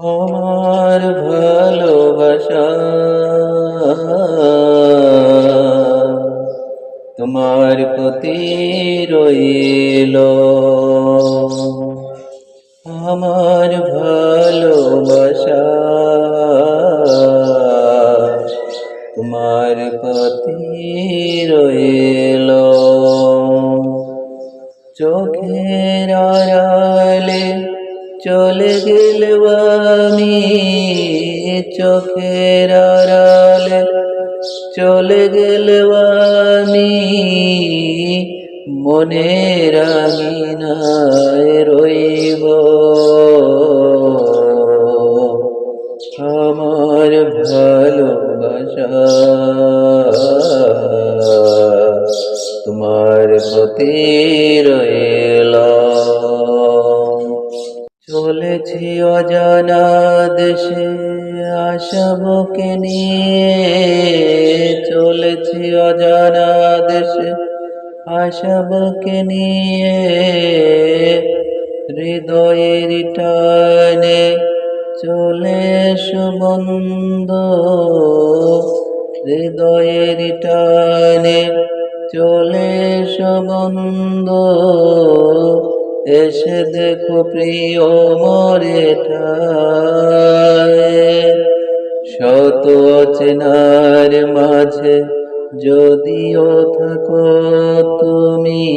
আমার ভালোবাসা তোমার প্রতি রইল। আমার ভালোবাসা তোমার প্রতি রইল। চোখের আড়ালে চলে গেলেও আমি, চোখের আড়ালে চলে গেলেও আমি, মনের আঙিনায় রইব। আমার ভালোবাসা তোমার প্রতি রইল। চলেছি অজানা দেশে আশা বুকে নিয়ে, চলেছি অজানা দেশে আশা বুকে নিয়ে, হৃদয়ের টানে চলে এসো বন্ধু, হৃদয়ের টানে চলে এসো বন্ধু, এসে দেখো প্রিয় মোরে ঠায়। শত অচেনার মাঝে যদিও থাকো তুমি,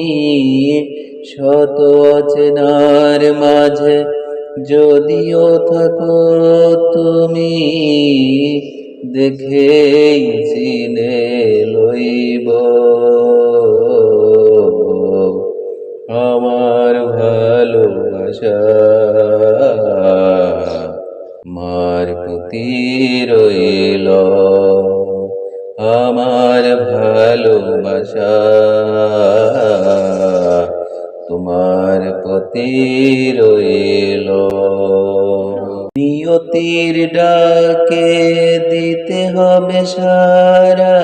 শত অচেনার মাঝে যদিও থাকো তুমি, দেখেই চিনে লইব। আমার ভালোবাসা তোমার প্রতি রইল। আমার ভালোবাসা তোমার প্রতি রইল। নিয়তির ডাকে দিতে হবে সারা,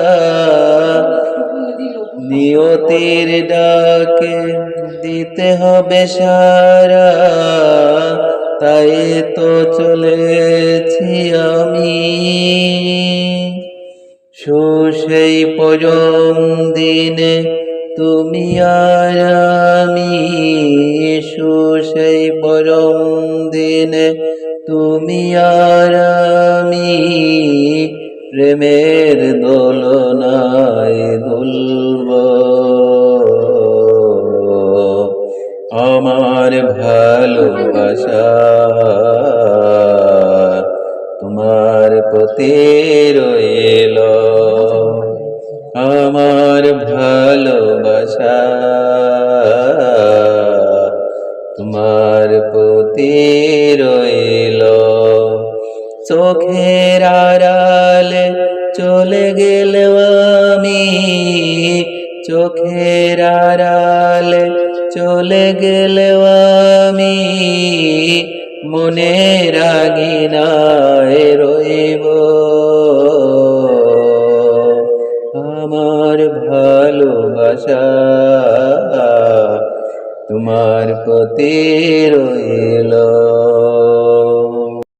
নিয়তির ডাকে দিতে হবে সারা, তাই তো চলেছি আমি। সেই পরম দিনে তুমি আর আমি, সেই পরম দিনে তুমি আর আমি, প্রেমের দোলনায় দুলব। আমার ভালোবাসা তোমার প্রতি রইল। আমার ভালোবাসা তোমার প্রতি রইল। চোখের আড়ালে চলে গেলেও আমি, চোখের আড়ালে চলে গেলেও আমি, মনের আঙিনায় রইব। আমার ভালোবাসা তোমার প্রতি রইল।